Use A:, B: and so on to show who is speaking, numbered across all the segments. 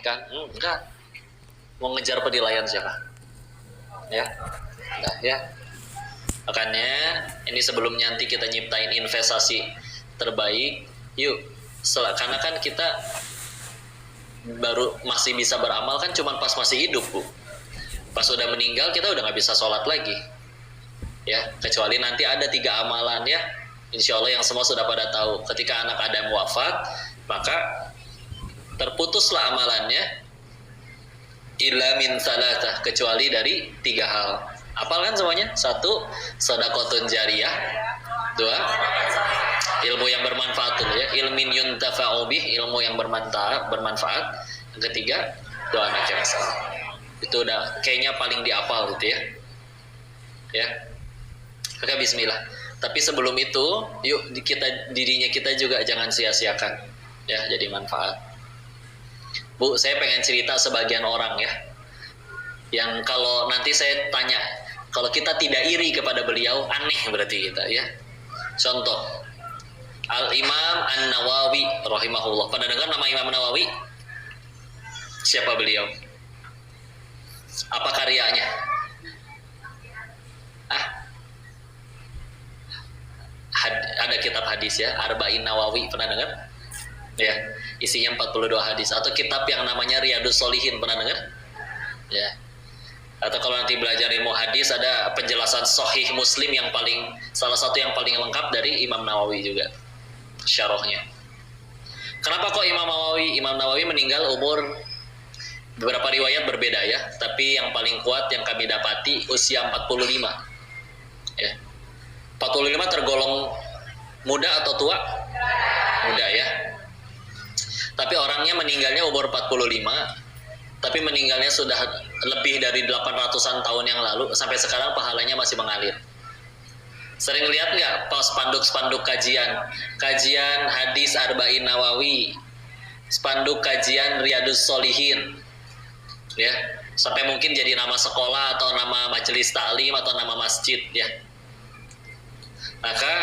A: kan? Enggak. Mau ngejar penilaian siapa? Ya, enggak ya. Makanya ini sebelum nanti kita nyiptain investasi terbaik, yuk. Karena kan kita baru masih bisa beramal kan cuma pas masih hidup, Bu. Pas udah meninggal kita udah nggak bisa sholat lagi. Ya, kecuali nanti ada 3 amalan ya. Insya Allah yang semua sudah pada tahu. Ketika anak Adam wafat, maka terputuslah amalannya. Illa min salatah, kecuali dari 3 hal. Apal kan semuanya? 1, sedekahun jariyah. 2, ilmu yang bermanfaat dulu ya, ilmin yuntafa'u bih, ilmu yang bermanfaat. Yang ketiga, doa anak yang saleh. Itu udah kayaknya paling diapal gitu ya. Ya. Maka bismillah. Tapi sebelum itu, yuk dirinya kita juga jangan sia-siakan. Ya, jadi manfaat. Bu, saya pengen cerita sebagian orang ya. Yang kalau nanti saya tanya, kalau kita tidak iri kepada beliau, aneh berarti kita ya. Contoh, Al-Imam An-Nawawi rahimahullah. Pada dengar nama Imam Nawawi? Siapa beliau? Apa karyanya? Ada kitab hadis ya, Arba'in Nawawi, pernah dengar? Ya, isinya 42 hadis. Atau kitab yang namanya Riyadus Sholihin, pernah dengar? Ya. Atau kalau nanti belajar ilmu hadis, ada penjelasan Sahih Muslim yang salah satu yang paling lengkap dari Imam Nawawi juga, syarahnya. Kenapa kok Imam Nawawi meninggal umur, beberapa riwayat berbeda ya, tapi yang paling kuat yang kami dapati usia 45. Ya. 45 tergolong muda atau tua? Muda ya. Tapi orangnya meninggalnya umur 45, tapi meninggalnya sudah lebih dari 800-an tahun yang lalu, sampai sekarang pahalanya masih mengalir. Sering lihat nggak pas spanduk-spanduk kajian hadis Arba'in Nawawi, spanduk kajian Riyadus Sholihin, ya, sampai mungkin jadi nama sekolah atau nama majelis taklim atau nama masjid, ya. Maka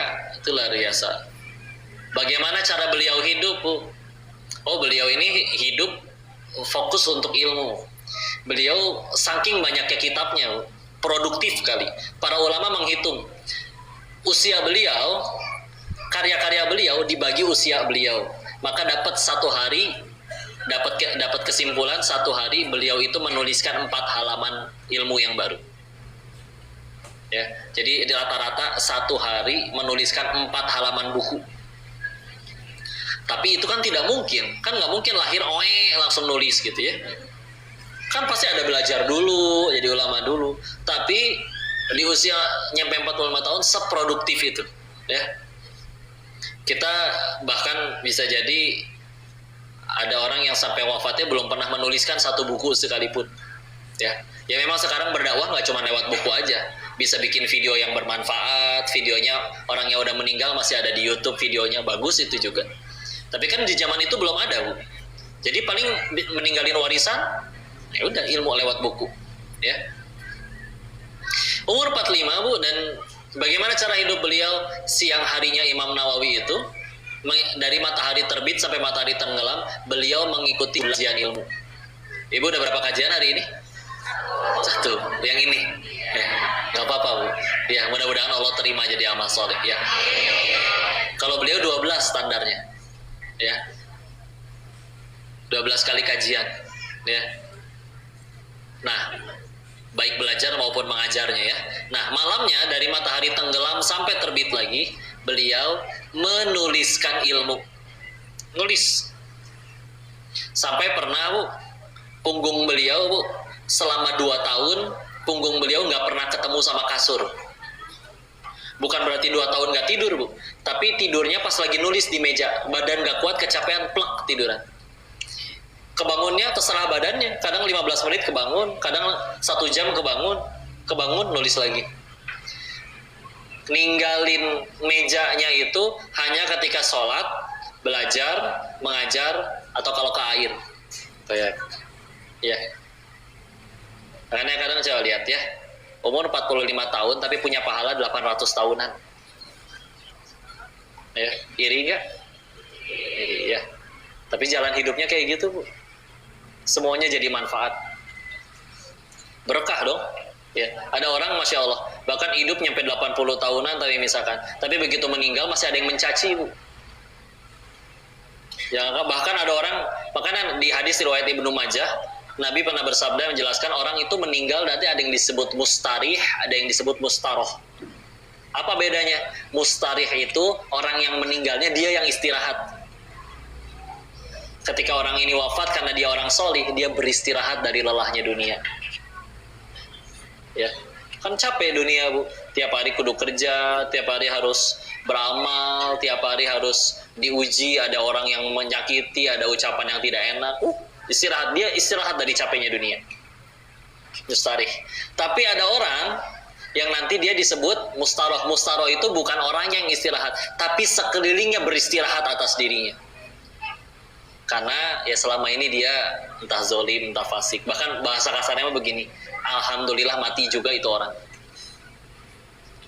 A: itu luar biasa. Bagaimana cara beliau hidup, Bu? Oh, beliau ini hidup fokus untuk ilmu. Beliau saking banyaknya kitabnya, produktif kali. Para ulama menghitung usia beliau, karya-karya beliau dibagi usia beliau, maka dapat dapat kesimpulan 1 hari beliau itu menuliskan 4 halaman ilmu yang baru. Ya, jadi di rata-rata 1 hari menuliskan 4 halaman buku. Tapi itu kan tidak mungkin, kan nggak mungkin lahir langsung nulis gitu ya. Kan pasti ada belajar dulu, jadi ulama dulu. Tapi di usia nyampe 45 tahun seproduktif itu, ya. Kita bahkan bisa jadi ada orang yang sampai wafatnya belum pernah menuliskan 1 buku sekalipun, ya. Ya memang sekarang berdakwah nggak cuma lewat buku aja, bisa bikin video yang bermanfaat, videonya orang yang udah meninggal masih ada di YouTube, videonya bagus itu juga. Tapi kan di zaman itu belum ada, Bu. Jadi paling meninggalin warisan, ya udah ilmu lewat buku, ya. Umur 45, Bu, dan bagaimana cara hidup beliau siang harinya Imam Nawawi itu? Dari matahari terbit sampai matahari tenggelam, beliau mengikuti kajian ilmu. Ibu udah berapa kajian hari ini? 1, yang ini. Ya, nggak apa-apa, Bu. Ya, mudah-mudahan Allah terima jadi amal soleh, ya. Kalau beliau 12 standarnya. Ya, 12 kali kajian, ya. Nah, baik belajar maupun mengajarnya, ya. Nah, malamnya dari matahari tenggelam sampai terbit lagi, beliau menuliskan ilmu, nulis. Sampai pernah, Bu, punggung beliau, Bu, selama 2 tahun punggung beliau nggak pernah ketemu sama kasur. Bukan berarti 2 tahun nggak tidur, Bu, tapi tidurnya pas lagi nulis di meja, badan nggak kuat, kecapean, plek tiduran. Kebangunnya terserah badannya, kadang 15 menit kebangun, kadang 1 jam kebangun nulis lagi. Ninggalin mejanya itu hanya ketika sholat, belajar, mengajar, atau kalau ke air. Ya. Makanya kadang coba lihat ya, umur 45 tahun tapi punya pahala 800 tahunan. Ya, iri nggak? Iri, ya. Tapi jalan hidupnya kayak gitu, Bu. semuanya jadi manfaat. Berkah dong. Ya, ada orang Masya Allah bahkan hidup nyampe 80 tahunan tapi begitu meninggal masih ada yang mencaci, Bu. Ya, bahkan ada orang, makanya di hadis riwayat Ibnu Majah, Nabi pernah bersabda menjelaskan orang itu meninggal nanti ada yang disebut mustarih, ada yang disebut mustaroh. Apa bedanya? Mustarih itu orang yang meninggalnya dia yang istirahat. Ketika orang ini wafat karena dia orang solih, dia beristirahat dari lelahnya dunia. Ya, kan capek dunia, Bu. Tiap hari kudu kerja, tiap hari harus beramal, tiap hari harus diuji, ada orang yang menyakiti, ada ucapan yang tidak enak. Istirahat, dia istirahat dari capeknya dunia. Mustarih. Tapi ada orang yang nanti dia disebut mustaroh. Mustaroh itu bukan orang yang istirahat, tapi sekelilingnya beristirahat atas dirinya. Karena ya selama ini dia entah zolim, entah fasik. Bahkan bahasa kasarnya begini, alhamdulillah mati juga itu orang.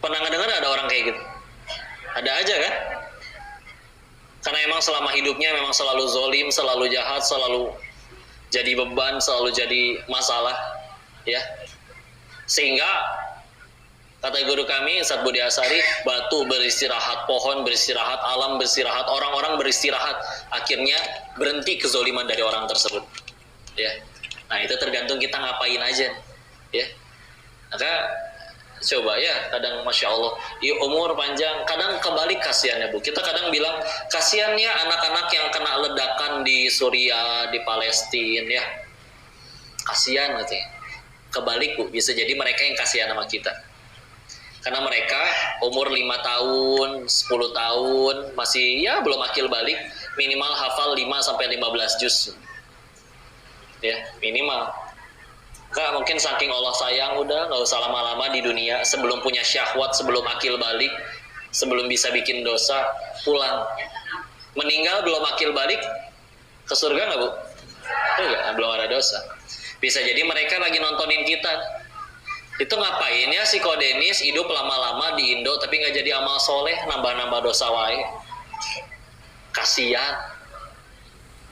A: Pernah ngedengar ada orang kayak gitu? Ada aja kan? Karena emang selama hidupnya memang selalu zolim, selalu jahat, selalu jadi beban, selalu jadi masalah, ya. Sehingga kata guru kami Ustaz Budi Asari, batu beristirahat, pohon beristirahat, alam beristirahat, orang-orang beristirahat, akhirnya berhenti kezoliman dari orang tersebut. Ya. Nah, itu tergantung kita ngapain aja, ya. Maka coba ya, kadang Masya Allah, umur panjang, kadang kebalik kasihannya, Bu. Kita kadang bilang, kasihannya anak-anak yang kena ledakan di Suriah, di Palestina, ya. Kasihan katanya. Kebalik, Bu, bisa jadi mereka yang kasihan sama kita. Karena mereka umur 5 tahun, 10 tahun, masih ya belum akil balik, minimal hafal 5-15 juz. Ya, minimal. Enggak, mungkin saking Allah sayang, udah nggak usah lama-lama di dunia, sebelum punya syahwat, sebelum akil balik, sebelum bisa bikin dosa, pulang. Meninggal belum akil balik, ke surga nggak, Bu? Enggak, belum ada dosa. Bisa jadi mereka lagi nontonin kita. Itu ngapain ya si Ko Denis hidup lama-lama di Indo tapi nggak jadi amal soleh, nambah-nambah dosa wae. Kasihan.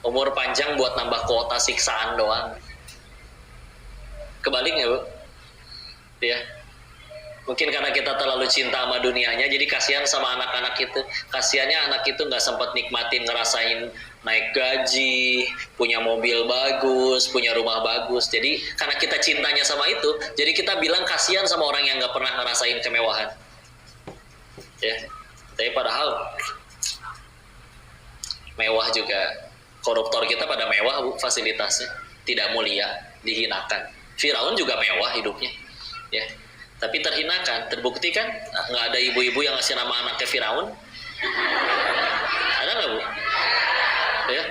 A: Umur panjang buat nambah kuota siksaan doang. Kebaliknya, Bu. Ya. Mungkin karena kita terlalu cinta sama dunianya, jadi kasihan sama anak-anak itu. Kasihannya anak itu nggak sempat nikmatin, ngerasain naik gaji, punya mobil bagus, punya rumah bagus. Jadi karena kita cintanya sama itu, jadi kita bilang kasihan sama orang yang nggak pernah ngerasain kemewahan. Ya, tapi padahal mewah juga. Koruptor kita pada mewah, Bu, fasilitasnya. Tidak mulia, dihinakan. Firaun juga mewah hidupnya, ya. Tapi terhinakan, terbukti kan nggak ada ibu-ibu yang ngasih nama anaknya Firaun. Ada nggak, Bu? Ya.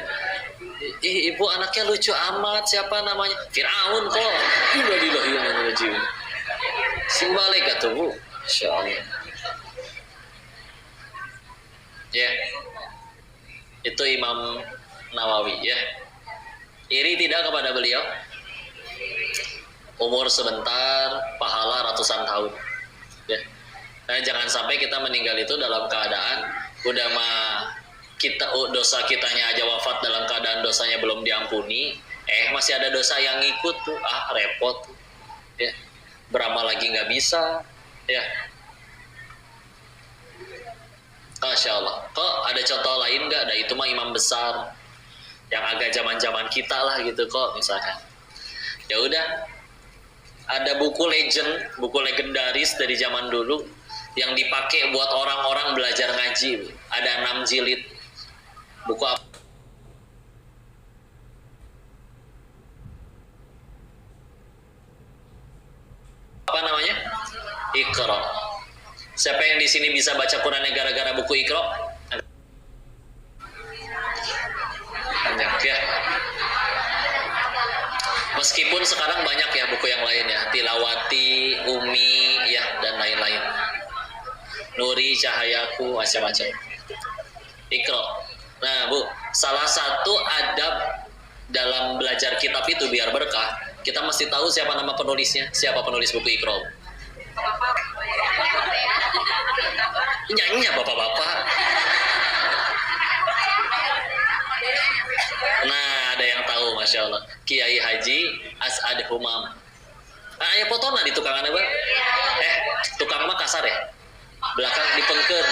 A: Ibu anaknya lucu amat, siapa namanya? Firaun kok. Innalillahi. Simbalik atau, Bu? Insyaallah. Ya. Itu Imam Nawawi, ya. Iri tidak kepada beliau? Umur sebentar, pahala ratusan tahun. Ya. Nah, jangan sampai kita meninggal itu dalam keadaan udah mah kita dosa kitanya aja wafat dalam keadaan dosanya belum diampuni, masih ada dosa yang ngikut tuh, repot. Ya. Beramal lagi nggak bisa, ya. Masya Allah. Kok ada contoh lain nggak? Ada itu mah imam besar yang agak zaman-zaman kita lah gitu kok misalkan. Ya udah. Ada buku legend, buku legendaris dari zaman dulu yang dipakai buat orang-orang belajar ngaji. Ada 6 jilid. Buku apa? Apa namanya? Iqra. Siapa yang di sini bisa baca Qurannya gara-gara buku Iqra? Banyak ya. Meskipun sekarang banyak ya buku yang lain ya, Tilawati, Umi, ya, dan lain-lain. Nuri, Cahayaku, macam-macam. Iqra. Nah, Bu, salah satu adab dalam belajar kitab itu biar berkah, kita mesti tahu siapa nama penulisnya, siapa penulis buku Iqra. Nyanyinya bapak-bapak. Nah, ada yang tahu, Masya Allah. Kiai Haji As'ad Humam. Aya fotona di tukangan apa? Tukang mah kasar ya. Belakang dipengkeun.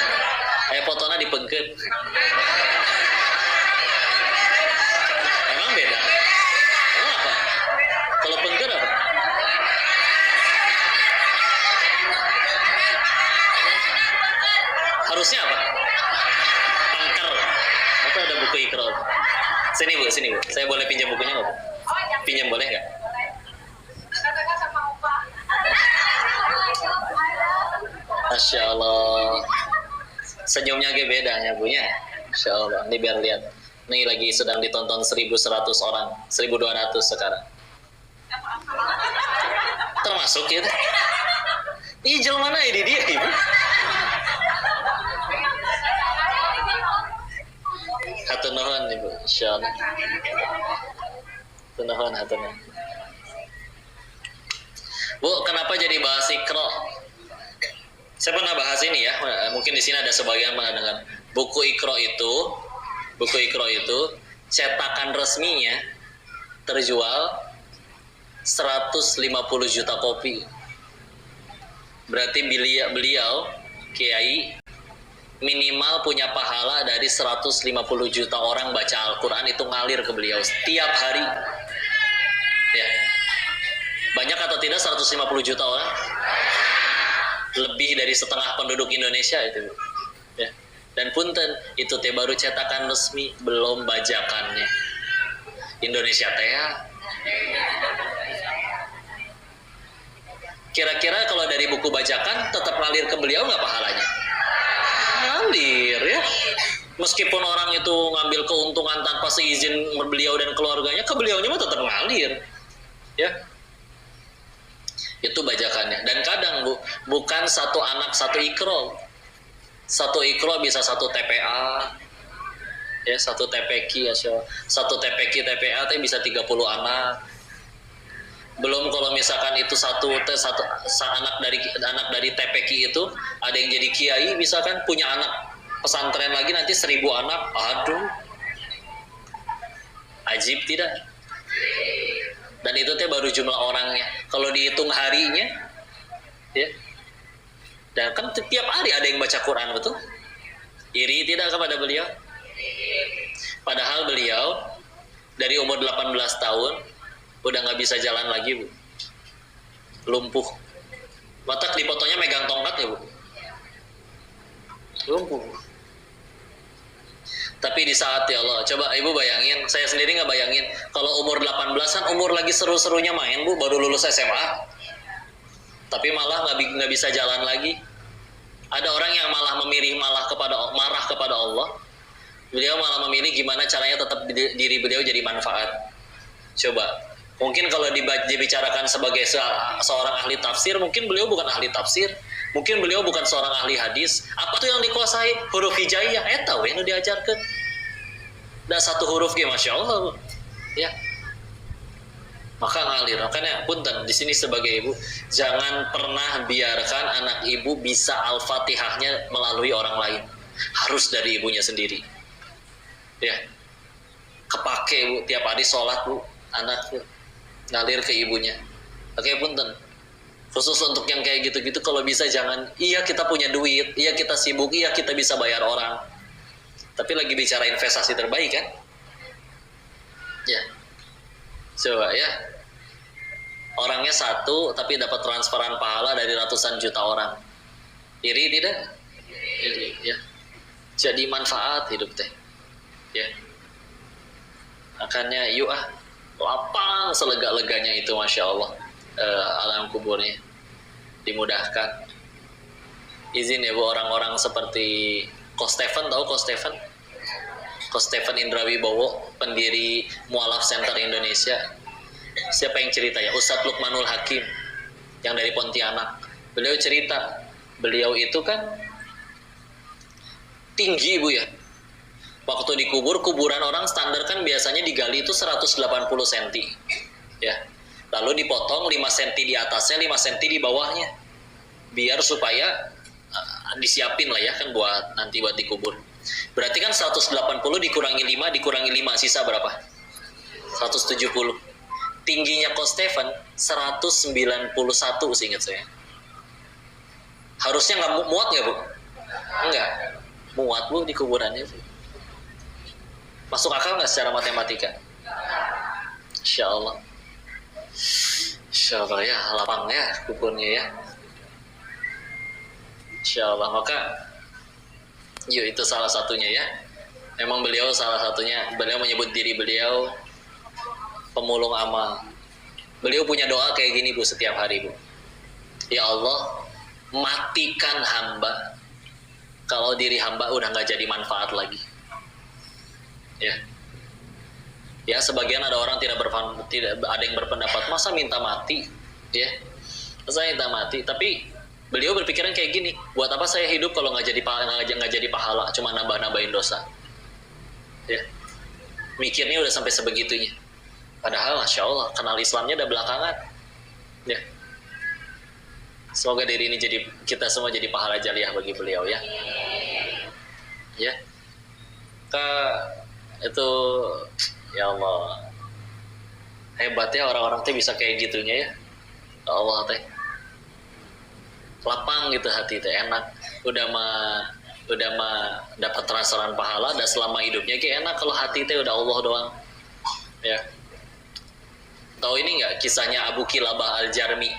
A: Aya fotona dipengkeun. Emang beda. Emang apa? Kalau pengkeun apa? Harusnya apa? Pangker. Atau ada buku Iqra? Sini Bu. Saya boleh pinjam bukunya nggak Bu? Pinjam boleh nggak? Masya Allah. Senyumnya agak bedanya Bu ya. Masya Allah. Ini biar lihat. Ini lagi sedang ditonton 1.100 orang. 1.200 sekarang. Termasuk ya? Ijel mana ya di dia Ibu? Hatur nuhun Ibu. Masya Allah. Hatur nuhun. Bu, kenapa jadi bahas Iqra? Saya pernah bahas ini ya, mungkin di sini ada sebagian pernah dengar. Buku Iqra itu cetakan resminya terjual 150 juta kopi. Berarti beliau Kiai minimal punya pahala dari 150 juta orang baca Al-Quran itu ngalir ke beliau setiap hari. Ya. Banyak atau tidak 150 juta orang? Lebih dari setengah penduduk Indonesia itu. Ya. Dan punten, itu teh baru cetakan resmi, belum bajakannya. Indonesia teh ya. Kira-kira kalau dari buku bajakan tetap ngalir ke beliau nggak pahalanya? Ngalir ya. Meskipun orang itu ngambil keuntungan tanpa seizin beliau dan keluarganya, ke beliaunya mah tetap ngalir. Ya. Itu bajakannya. Dan kadang Bu, bukan satu anak satu Iqra. Satu Iqra bisa satu TPA. Ya, satu TPQ ya, satu TPQ TPA teh bisa 30 anak. Belum kalau misalkan itu satu anak dari TPQ itu ada yang jadi kiai, misalkan punya anak pesantren lagi nanti 1000 anak. Aduh. Ajib tidak? Dan itu teh baru jumlah orangnya. Kalau dihitung harinya, ya. Dan kan tiap hari ada yang baca Quran, betul? Iri tidak kepada beliau? Padahal beliau dari umur 18 tahun udah nggak bisa jalan lagi Bu, lumpuh. Matak di fotonya megang tongkat ya Bu, lumpuh. Tapi di saat ya Allah, coba Ibu bayangin, saya sendiri nggak bayangin, kalau umur 18-an, umur lagi seru-serunya main Bu, baru lulus SMA, tapi malah nggak bisa jalan lagi. Ada orang yang malah marah kepada Allah. Beliau malah memilih gimana caranya tetap diri beliau jadi manfaat. Coba, mungkin kalau dibicarakan sebagai seorang ahli tafsir, mungkin beliau bukan ahli tafsir. Mungkin beliau bukan seorang ahli hadis. Apa tuh yang dikuasai? Huruf hijaiyah. Tahu yang diajarkan. Dan satu huruf ge Masya Allah. Ya. Maka ngalir. Makanya punten di sini sebagai ibu, jangan pernah biarkan anak ibu bisa Al-Fatihahnya melalui orang lain. Harus dari ibunya sendiri. Ya. Kepake Bu tiap hari sholat Bu, anak Bu ngalir ke ibunya. Oke, punten. Khusus untuk yang kayak gitu-gitu kalau bisa jangan, iya kita punya duit, iya kita sibuk, iya kita bisa bayar orang. Tapi lagi bicara investasi terbaik kan? Ya. Coba ya. Orangnya satu tapi dapat transferan pahala dari ratusan juta orang. Iri tidak? Iri, ya. Jadi manfaat hidup teh. Ya. Makanya yuk lapang selega-leganya itu Masya Allah. Alam kuburnya dimudahkan. Izin ya Bu, orang-orang seperti Coach Stephen, tahu Coach Stephen? Coach Stephen Indrawibowo, pendiri Mualaf Center Indonesia. Siapa yang cerita ya? Ustadz Lukmanul Hakim yang dari Pontianak. Beliau cerita, beliau itu kan tinggi Bu ya. Waktu dikubur, kuburan orang standar kan biasanya digali itu 180 cm. Ya. Lalu dipotong 5 cm di atasnya, 5 cm di bawahnya. Biar supaya disiapin lah ya kan buat nanti buat dikubur. Berarti kan 180 dikurangi 5 sisa berapa? 170. Tingginya Coach Stephen 191 seingat saya. Harusnya nggak muat nggak Bu? Enggak. Muat Bu di kuburannya. Masuk akal nggak secara matematika? Insya Allah. Insya Allah ya, lapang ya kuburnya ya. Insya Allah. Maka yuk, itu salah satunya ya. Memang beliau salah satunya, beliau menyebut diri beliau pemulung amal. Beliau punya doa kayak gini Bu setiap hari Bu. Ya Allah, matikan hamba kalau diri hamba udah nggak jadi manfaat lagi. Ya. Ya, sebagian ada orang tidak ada yang berpendapat masa minta mati, ya. Saya minta mati, tapi beliau berpikiran kayak gini, buat apa saya hidup kalau nggak jadi pahala, cuma nambah-nambahin dosa. Ya. Mikirnya udah sampai sebegitunya. Padahal Masya Allah, kenal Islamnya udah belakangan. Ya. Semoga diri ini kita semua jadi pahala jaliah bagi beliau ya. Ya. Itu ya Allah. Hebatnya orang-orang teh bisa kayak gitunya ya. Ya Allah teh. Lapang gitu hati teh, enak. Udah mah dapat transferan pahala dan selama hidupnya kayak enak kalau hati teh udah Allah doang. Ya. Tahu ini enggak kisahnya Abu Kilabah Al-Jarmi?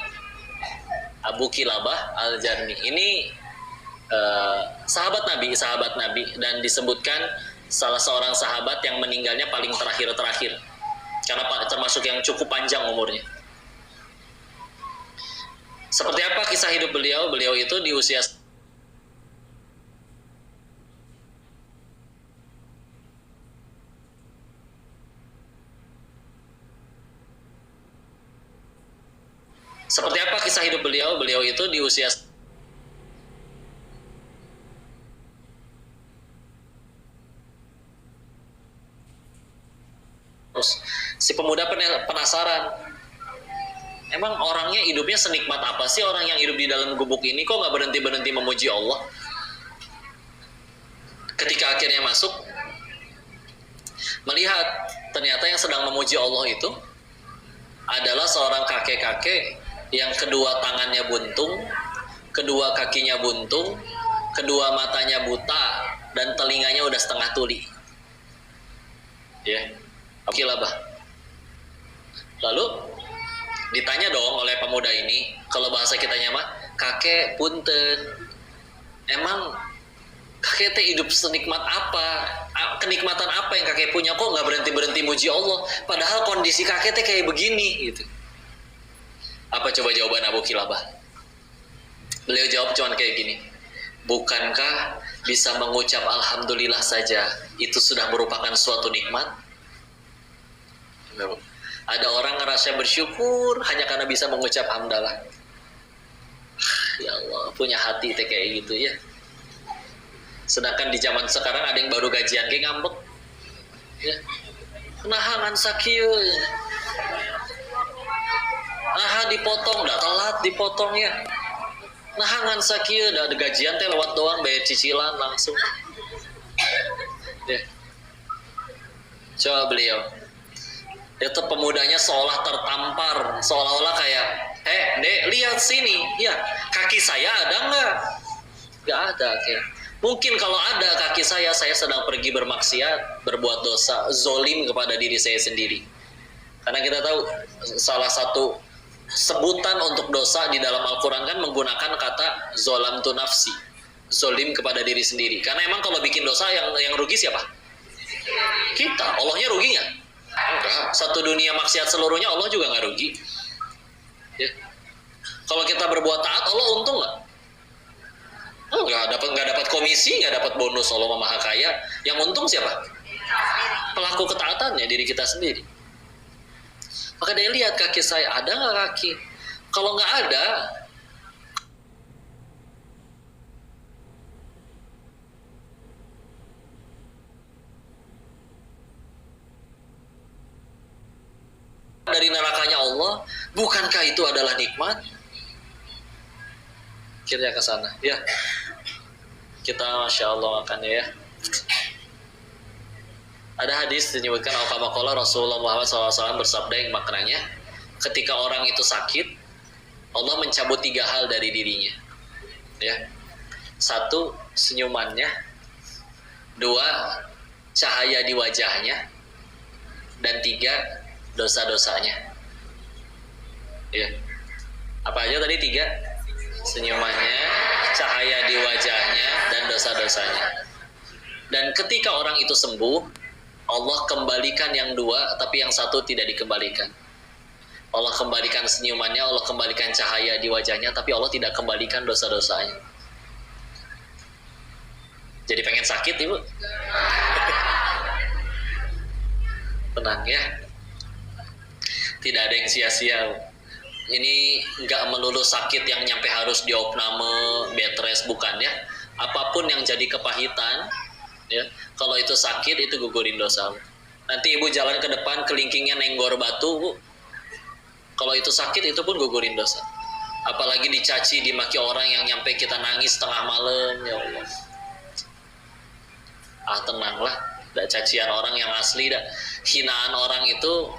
A: Abu Kilabah Al-Jarmi ini sahabat Nabi dan disebutkan salah seorang sahabat yang meninggalnya paling terakhir karena termasuk yang cukup panjang umurnya. Seperti apa kisah hidup beliau? Beliau itu di usia Seperti apa kisah hidup beliau? Beliau itu di usia si pemuda penasaran. Emang orangnya hidupnya senikmat apa sih orang yang hidup di dalam gubuk ini? Kok nggak berhenti memuji Allah? Ketika akhirnya masuk, melihat ternyata yang sedang memuji Allah itu adalah seorang kakek-kakek yang kedua tangannya buntung, kedua kakinya buntung, kedua matanya buta, dan telinganya udah setengah tuli. Ya, oke lah bah. Lalu ditanya dong oleh pemuda ini, kalau bahasa kitanya mah, kakek punten, emang kakek teh hidup senikmat apa? Kenikmatan apa yang kakek punya? Kok nggak berhenti muji Allah? Padahal kondisi kakek teh kayak begini gitu. Apa coba jawaban Abu Kilabah? Beliau jawab cuman kayak gini. Bukankah bisa mengucap alhamdulillah saja itu sudah merupakan suatu nikmat? Ada orang ngerasa bersyukur hanya karena bisa mengucap hamdalah. Ya Allah, punya hati teh kayak gitu ya. Sedangkan di zaman sekarang ada yang baru gajian kayak ngambek. Ya. Nahangan sakieu. Nah dipotong, dah telat dipotongnya. Nahangan sakieu, dah ada gajian teh lewat doang bayar cicilan langsung. Ya. Coba beliau. Itu pemudanya seolah tertampar, seolah-olah kayak, dek lihat sini, ya kaki saya ada nggak? Nggak ada, kayak. Mungkin kalau ada kaki saya sedang pergi bermaksiat, berbuat dosa, zolim kepada diri saya sendiri. Karena kita tahu salah satu sebutan untuk dosa di dalam Al-Quran kan menggunakan kata zolamtu nafsi, zolim kepada diri sendiri. Karena emang kalau bikin dosa yang rugi siapa? Kita. Allahnya rugi nggak? Enggak. Satu dunia maksiat seluruhnya Allah juga nggak rugi. Ya. Kalau kita berbuat taat, Allah untung nggak? Nggak dapat komisi, nggak dapat bonus. Allah Maha Kaya. Yang untung siapa? Pelaku ketaatannya, diri kita sendiri. Maka dia lihat kaki saya ada nggak kaki? Kalau nggak ada, dari nerakanya Allah, bukankah itu adalah nikmat? Kita ke sana, ya. Kita Masya Allah akan ya. Ada hadis menyebutkan al-kamaqala Rasulullah Muhammad SAW bersabda yang maknanya ketika orang itu sakit, Allah mencabut 3 hal dari dirinya. Ya. 1, senyumannya. 2, cahaya di wajahnya. Dan 3, dosa-dosanya. Ya. Apa aja tadi 3? Senyumannya, cahaya di wajahnya, dan dosa-dosanya. Dan ketika orang itu sembuh, Allah kembalikan yang 2, tapi yang 1 tidak dikembalikan. Allah kembalikan senyumannya, Allah kembalikan cahaya di wajahnya, tapi Allah tidak kembalikan dosa-dosanya. Jadi pengen sakit, Ibu? Tenang ya. Tidak ada yang sia-sia. Ini nggak melulu sakit yang nyampe harus diopname, bed rest, bukan ya. Apapun yang jadi kepahitan, ya, kalau itu sakit itu gugurin dosa. Nanti ibu jalan ke depan kelingkingnya nenggor batu, Bu. Kalau itu sakit itu pun gugurin dosa. Apalagi dicaci, dimaki orang yang nyampe kita nangis tengah malam, ya Allah. Tenanglah, dak cacian orang yang asli, dak hinaan orang itu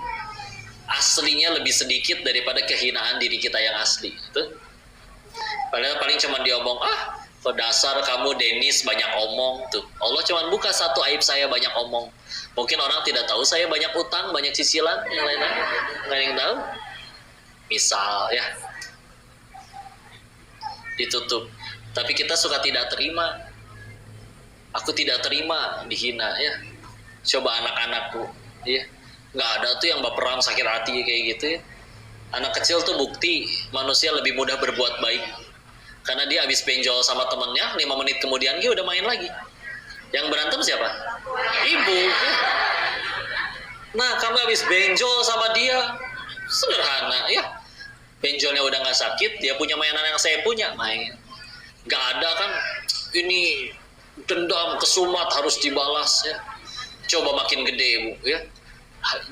A: aslinya lebih sedikit daripada kehinaan diri kita yang asli. Itu. Padahal paling cuma diomong, dasar kamu Denis banyak omong tuh. Allah cuma buka 1 aib saya banyak omong. Mungkin orang tidak tahu saya banyak utang, banyak cicilan, yang lain-lain. Nggak ada yang tahu. Misal ya, ditutup. Tapi kita suka tidak terima. Aku tidak terima dihina ya. Coba anak-anakku, ya. Nggak ada tuh yang baperan sakit hati kayak gitu ya. Anak kecil tuh bukti manusia lebih mudah berbuat baik. Karena dia habis benjol sama temennya, 5 menit kemudian dia udah main lagi. Yang berantem siapa? Ibu. Nah, kamu habis benjol sama dia, sederhana ya. Benjolnya udah nggak sakit, dia punya mainan yang saya punya, main. Nggak ada kan, ini dendam, kesumat harus dibalas ya. Coba makin gede, Bu ya.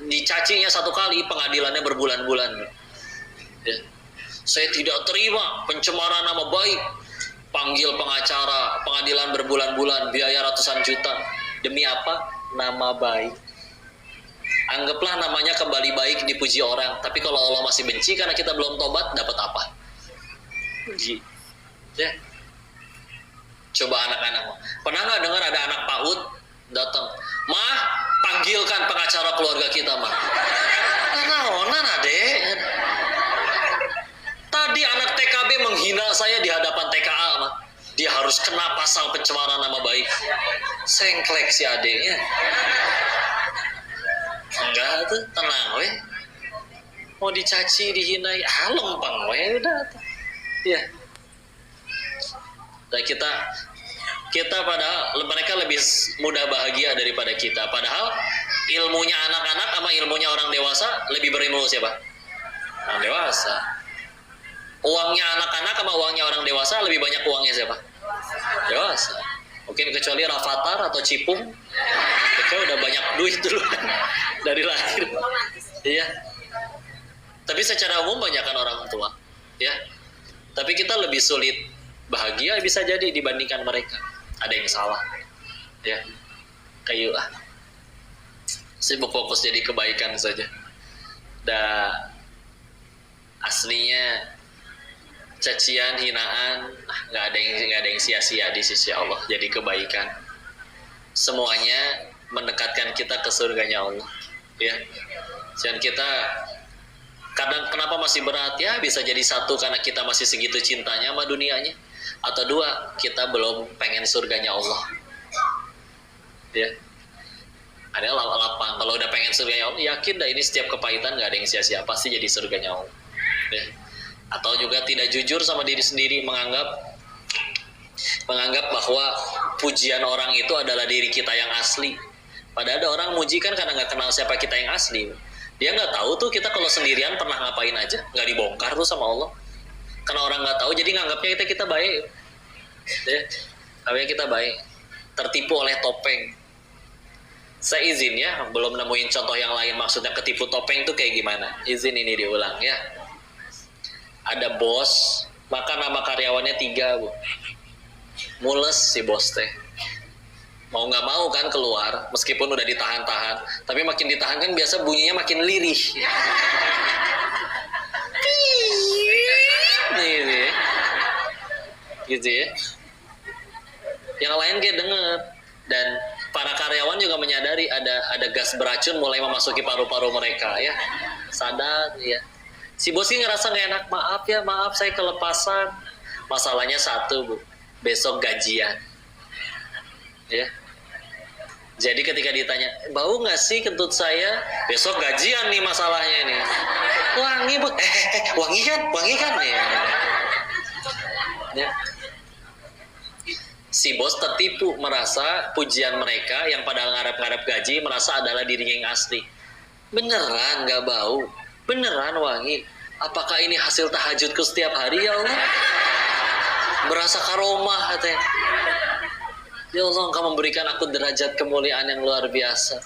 A: Dicacinya 1 kali, pengadilannya berbulan-bulan. Ya. Saya tidak terima pencemaran nama baik. Panggil pengacara, pengadilan berbulan-bulan, biaya ratusan juta. Demi apa? Nama baik. Anggaplah namanya kembali baik, dipuji orang. Tapi kalau Allah masih benci karena kita belum tobat, dapat apa? Puji. Ya. Coba anak-anak. Pernah nggak dengar ada anak PAUD datang? Mah, panggilkan pengacara keluarga kita, Mah. Naonan adek. Tadi anak TKB menghina saya di hadapan TKA, Mah. Dia harus kena pasal pencemaran nama baik. Sengklek si adeknya. Enggak tuh, tenang weh. Mau dicaci, dihinai, lempeng weh udah. Ya. Dan kita padahal mereka lebih mudah bahagia daripada kita. Padahal ilmunya anak-anak sama ilmunya orang dewasa lebih berilmu siapa? Orang dewasa. Uangnya anak-anak sama uangnya orang dewasa lebih banyak uangnya siapa? Dewasa. Mungkin kecuali Rafathar atau Cipung, mereka udah banyak duit dulu dari lahir. Iya. Tapi secara umum banyak kan orang tua, ya. Tapi kita lebih sulit bahagia bisa jadi dibandingkan mereka. Ada yang salah, ya. Kayu sibuk fokus jadi kebaikan saja. Aslinya cacian, hinaan, nggak ada yang sia-sia di sisi Allah. Jadi kebaikan. Semuanya mendekatkan kita ke surganya Allah, ya. Dan kita kadang kenapa masih berat ya? Bisa jadi 1 karena kita masih segitu cintanya sama dunianya, atau 2 kita belum pengen surganya Allah, ya. Ada lapang. Kalau udah pengen surganya Allah, yakin dah ini setiap kepahitan nggak ada yang sia-sia, pasti jadi surganya Allah, ya. Atau juga tidak jujur sama diri sendiri, menganggap bahwa pujian orang itu adalah diri kita yang asli. Padahal ada orang muji kan karena nggak kenal siapa kita yang asli. Dia nggak tahu tuh kita kalau sendirian pernah ngapain aja, nggak dibongkar tuh sama Allah. Karena orang nggak tahu, jadi nganggapnya kita baik. Ya, nganggapnya kita baik. Tertipu oleh topeng. Saya izin ya, belum nemuin contoh yang lain maksudnya ketipu topeng tuh kayak gimana. Izin ini diulang ya. Ada bos, maka nama karyawannya 3, Bu. Mules si bos teh. Mau nggak mau kan keluar, meskipun udah ditahan-tahan. Tapi makin ditahan kan biasa bunyinya makin lirih. Gitu ya. Gitu ya. Yang lain kayak denger. Dan para karyawan juga menyadari ada gas beracun mulai memasuki paru-paru mereka ya. Sadar ya. Si bos ini ngerasa nggak enak, maaf saya kelepasan. Masalahnya satu, Bu, besok gajian. Ya. Jadi ketika ditanya, bau nggak sih kentut saya? Besok gajian nih masalahnya ini. Wangi, Bu. Wangi kan? Ya. Si bos tertipu merasa pujian mereka yang padahal ngarep-ngarep gaji merasa adalah dirinya yang asli. Beneran nggak bau? Beneran wangi? Apakah ini hasil tahajudku setiap hari ya Allah? Berasa karomah katanya. Ya Allah, Engkau memberikan aku derajat kemuliaan yang luar biasa.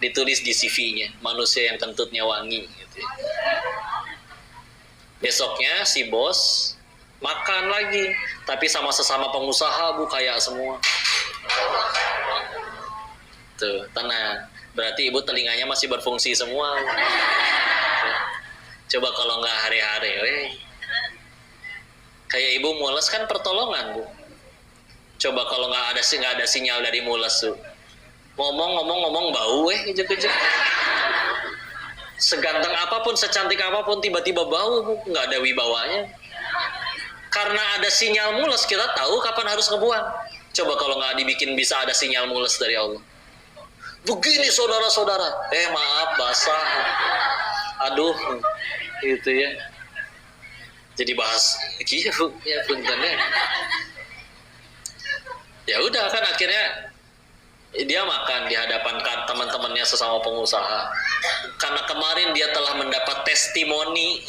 A: Ditulis di CV-nya, manusia yang kentutnya wangi. Gitu. Besoknya si bos makan lagi, tapi sama sesama pengusaha, Bu, kaya semua. Tuh, tenang. Berarti ibu telinganya masih berfungsi semua. Coba kalau nggak hari-hari, kayak ibu mules kan pertolongan, Bu. Coba kalau nggak ada sinyal dari mules tuh, ngomong bau, kejek-kejek. Seganteng apapun, secantik apapun, tiba-tiba bau, Bu. Nggak ada wibawanya. Karena ada sinyal mules, kita tahu kapan harus ngebuang. Coba kalau nggak dibikin bisa ada sinyal mules dari Allah. Begini saudara-saudara, maaf basah. Aduh, gitu ya. Jadi bahas, gitu ya puntennya. Ya udah kan akhirnya dia makan di hadapan teman-temannya sesama pengusaha. Karena kemarin dia telah mendapat testimoni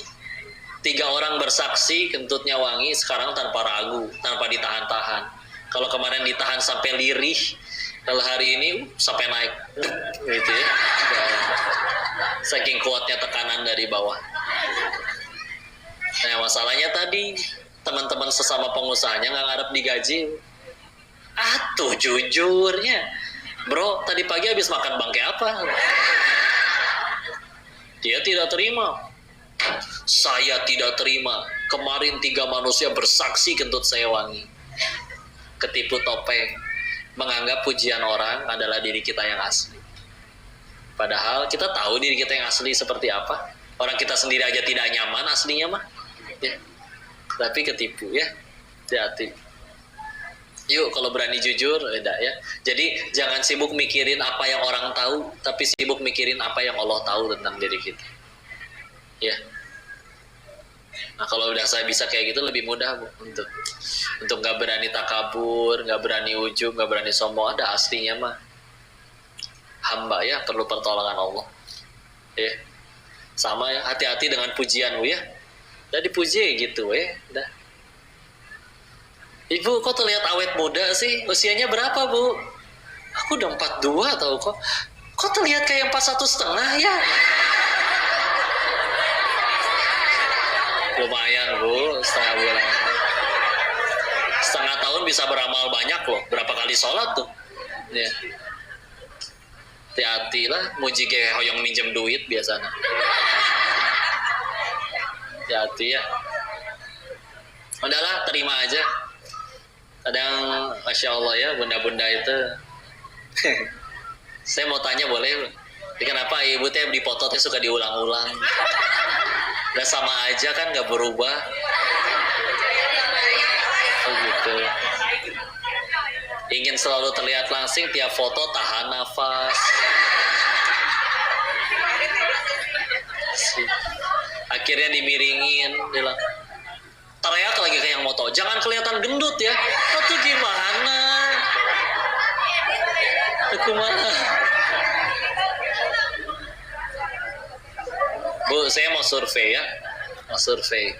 A: 3 orang bersaksi kentutnya wangi, sekarang tanpa ragu, tanpa ditahan-tahan. Kalau kemarin ditahan sampai lirih, kalau hari ini sampai naik, gitu ya. Saking kuatnya tekanan dari bawah. Nah masalahnya tadi teman-teman sesama pengusahanya nggak ngarep digaji. Tuh jujurnya, bro, tadi pagi habis makan bangke apa? Dia tidak terima. Saya tidak terima. Kemarin 3 manusia bersaksi kentut saya wangi. Ketipu topeng. Menganggap pujian orang adalah diri kita yang asli. Padahal kita tahu diri kita yang asli seperti apa. Orang kita sendiri aja tidak nyaman aslinya mah. Ya. Tapi ketipu ya. Hati-hati. Yuk kalau berani jujur, beda ya. Jadi jangan sibuk mikirin apa yang orang tahu, tapi sibuk mikirin apa yang Allah tahu tentang diri kita. Ya. Nah kalau udah saya bisa kayak gitu lebih mudah, Bu, untuk nggak berani takabur, nggak berani ujub, nggak berani sombong. Ada aslinya mah hamba ya, perlu pertolongan Allah. Ya. Sama ya, hati-hati dengan pujian, Bu ya. Udah dipuji gitu udah. Ibu kok terlihat awet muda sih? Usianya berapa, Bu? Aku udah 42 tau kok. Kok terlihat kayak 41,5 ya? Lumayan, Bu, setengah bulan. Setengah tahun bisa beramal banyak loh. Berapa kali sholat tuh? Ya. Hati-hati lah, muji ge hoyong minjem duit biasanya. Hati-hati ya. Udahlah, terima aja. Kadang Masya Allah ya, bunda-bunda itu. Saya mau tanya boleh? Kenapa ibu teh di foto teh suka diulang-ulang? Udah sama aja kan, gak berubah. Oh gitu. Ingin selalu terlihat langsing, tiap foto tahan nafas. Akhirnya dimiringin, bilang, teriak lagi ke yang moto, jangan kelihatan gendut ya. Itu gimana? Aku mana? Bu, saya mau survei ya. Mau survei.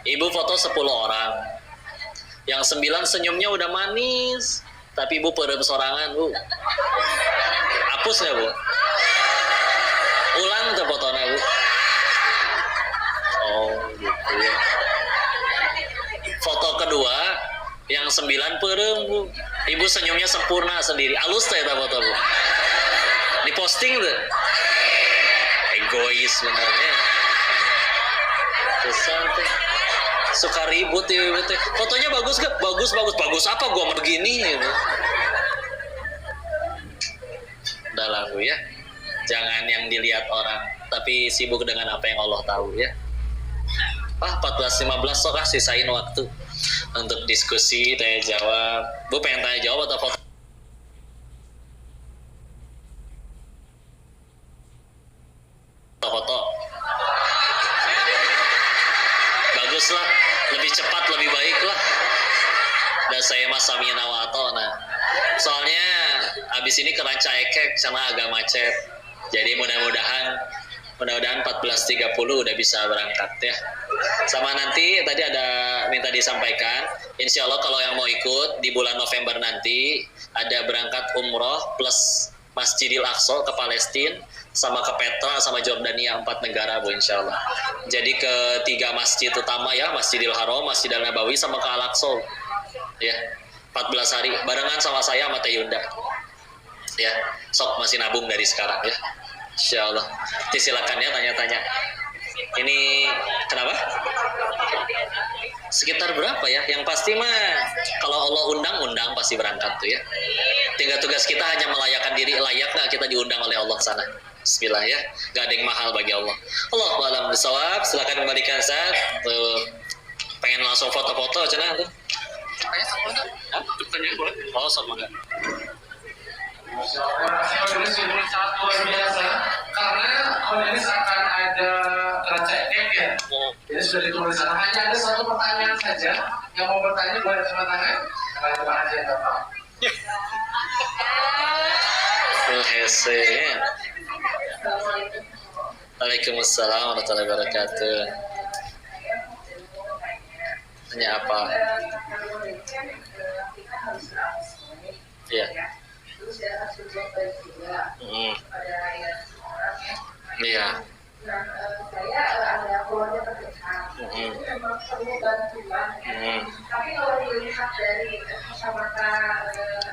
A: Ibu foto 10 orang. Yang 9 senyumnya udah manis. Tapi ibu perem sorangan, Bu. Hapus ya, Bu? Ulang tuh fotonya, Bu. Oh, gitu ya. Foto kedua, yang 9 perem, Bu. Ibu senyumnya sempurna sendiri. Alus teh foto bu. Diposting tuh. Egois sebenarnya. Kesan teh. Suka ribut ya ibu teh. Fotonya bagus gak? Bagus. Bagus apa gua begini gitu. Udah lah bu ya. Jangan yang dilihat orang, tapi sibuk dengan apa yang Allah tahu ya. 14:15 sok sisain waktu untuk diskusi, tanya jawab. Bu pengen tanya jawab atau foto? Foto. Bagus lah, lebih cepat, lebih baik lah. Dan saya mas Samina Wato. Nah, soalnya abis ini ke Ranca Ekek, sana agak macet. Jadi mudah-mudahan 14.30 udah bisa berangkat ya. Sama nanti tadi ada minta disampaikan, insya Allah kalau yang mau ikut di bulan November nanti ada berangkat umroh plus Masjidil Aqsa ke Palestina, sama ke Petra, sama Jordania, 4 negara bu insya Allah. Jadi ke 3 masjid utama ya, Masjidil Haram, Masjidil Nabawi, sama ke Al-Aqsa ya. 14 hari barengan sama saya sama Teh Yunda ya. Sok masih nabung dari sekarang ya, insya Allah. Nanti silakan ya tanya-tanya. Ini kenapa? Sekitar berapa ya? Yang pasti mah kalau Allah undang pasti berangkat tuh ya. Tinggal tugas kita hanya melayakan diri, layak nggak kita diundang oleh Allah sana. Bismillah ya, gak ada yang mahal bagi Allah. Allahu a'lam bishawab. Silakan kembalikan saat tuh. Pengen langsung foto-foto cenah tuh. Pertanyaan boleh? Oh sama enggak?
B: Ini sangat luar biasa karena ini akan ada Ranca Ekek ya. Jadi sudah ditulis sana. Hanya ada satu pertanyaan saja. Yang mau bertanya boleh angkat tangan. Kalau itu aja Bapak.
A: Hese. Waalaikumsalam warahmatullahi wabarakatuh. Tanya apa? Iya. Iya.
C: Saya ada keluarga terdekat, itu memang perlu bantuan. Tapi kalau dilihat dari kacamata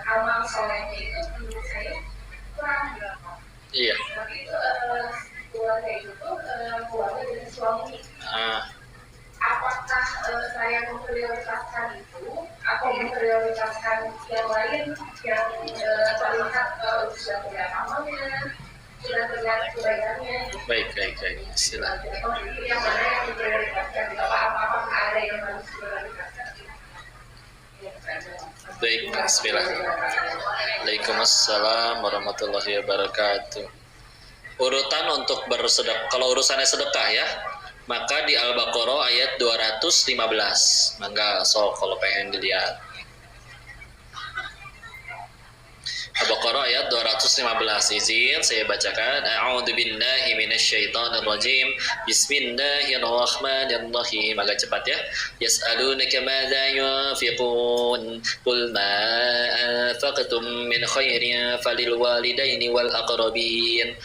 C: amal solehnya itu, menurut saya kurang.
A: Iya.
C: Tapi itu keluarga itu keluarga dari suami. Apakah saya memprioritaskan itu atau memprioritaskan yang lain yang terlihat sudah terlihat amalnya, sudah terlihat kebaikannya?
A: Baik. Silakan.
C: Yang mana yang diprioritaskan? Apakah ada yang harus diprioritaskan?
A: Baik, bismillah. Waalaikumsalam warahmatullahi wabarakatuh. Urutan untuk bersedekah, kalau urusannya sedekah ya, maka di Al-Baqarah ayat 215. Mangga so kalau pengen dilihat. Al-Baqarah ayat 215. Izin saya bacakan. A'udzu billahi minasyaitonir rajim. Bismillahirrahmanirrahim. Agak cepat ya. Yas'alunaka madza yunfiqun. Qul ma anfaqtum min khairin falil walidaini wal aqrabin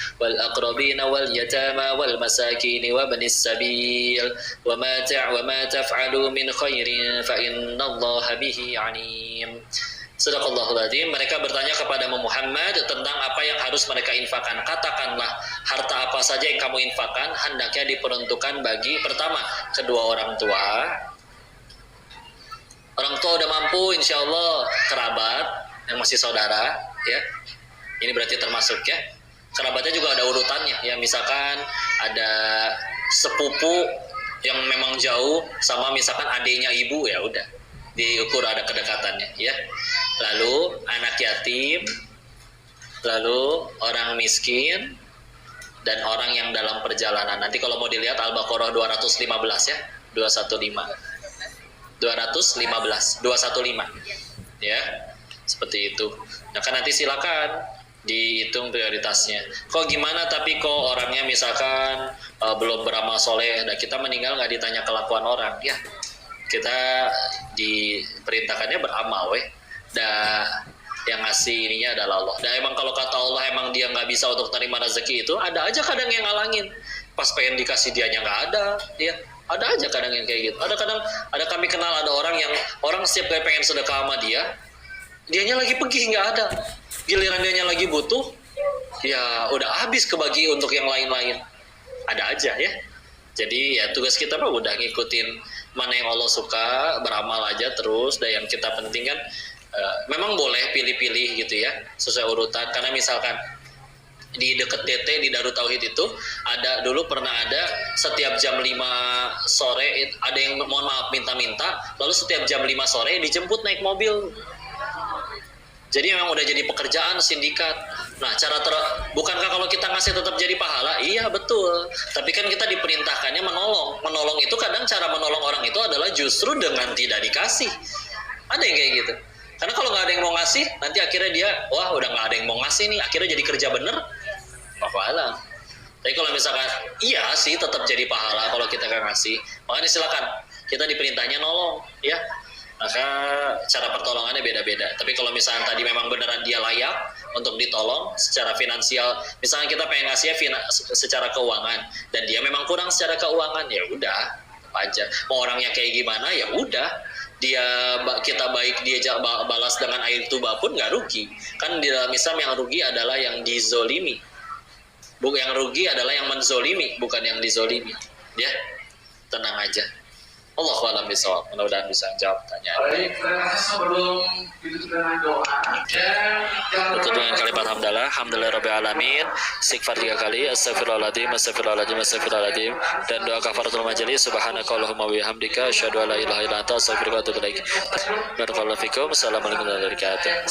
A: wal yatama wal masakin wa ibnis sabil wa ma taf'alu min khairin fa innallaha bihi 'alim. Sadaqallahul adzim. Mereka bertanya kepada Muhammad tentang apa yang harus mereka infakkan. Katakanlah, harta apa saja yang kamu infakkan hendaknya diperuntukkan bagi pertama, kedua orang tua. Orang tua udah mampu, insya Allah. Kerabat yang masih saudara, ya. Ini berarti termasuk ya. Kerabatnya juga ada urutannya. Ya, misalkan ada sepupu yang memang jauh sama misalkan adiknya ibu, ya udah diukur ada kedekatannya ya. Lalu anak yatim, lalu orang miskin, dan orang yang dalam perjalanan. Nanti kalau mau dilihat Al-Baqarah 215 ya, 215 ya, seperti itu. Nah kan nanti silakan dihitung prioritasnya. Kok gimana tapi kok orangnya misalkan belum beramal soleh, nah kita meninggal nggak ditanya kelakuan orang ya. Kita diperintahkannya beramal yang ngasih ininya adalah Allah. Dan emang kalau kata Allah emang dia nggak bisa untuk terima rezeki itu, ada aja kadang yang ngalangin. Pas pengen dikasih dianya nggak ada, ya ada aja kadang yang kayak gitu. Ada kami kenal ada orang setiap kali pengen sedekah sama dia, dianya lagi pergi nggak ada, giliran dianya lagi butuh, ya udah habis kebagi untuk yang lain-lain. Ada aja ya. Jadi ya tugas kita mah udah ngikutin mana yang Allah suka, beramal aja terus. Dan yang kita penting kan memang boleh pilih-pilih gitu ya, sesuai urutan. Karena misalkan di deket DT di Darut Tauhid itu ada dulu pernah ada setiap jam 5 sore ada yang mohon maaf minta-minta, lalu setiap jam 5 sore dijemput naik mobil. Jadi memang udah jadi pekerjaan sindikat. Nah, bukankah kalau kita ngasih tetap jadi pahala? Iya, betul. Tapi kan kita diperintahkannya menolong. Menolong itu kadang cara menolong orang itu adalah justru dengan tidak dikasih. Ada yang kayak gitu. Karena kalau nggak ada yang mau ngasih, nanti akhirnya dia, wah udah nggak ada yang mau ngasih nih, akhirnya jadi kerja bener, pahala. Tapi kalau misalkan, iya sih tetap jadi pahala kalau kita nggak ngasih. Makanya silakan, kita diperintahnya nolong, ya. Maka cara pertolongannya beda-beda. Tapi kalau misalnya tadi memang beneran dia layak untuk ditolong secara finansial, misalnya kita pengen ngasihnya secara keuangan dan dia memang kurang secara keuangan, ya udah aja. Mau orangnya kayak gimana ya udah. Kita baik dia balas dengan air tuba pun nggak rugi. Kan di dalam Islam yang rugi adalah yang dizolimi. Yang rugi adalah yang menzolimi, bukan yang dizolimi. Ya, tenang aja. Allahu a'lam bishawab. Mudah-mudahan bisa jawab pertanyaan.
B: Baik, sebelum ditutup dengan doa dan
A: Tutup dengan kalimat hamdalah. Alhamdulillah rabbil alamin. Istighfar 3 kali. Astagfirullahaladzim, astagfirullahaladzim, astagfirullahaladzim. Dan doa kafaratul majelis. Subhanakallahumma wa bihamdika asyhadu an la ilaha illa anta astaghfiruka wa atubu ilaik. Barakallahu fikum. Assalamualaikum warahmatullahi wabarakatuh.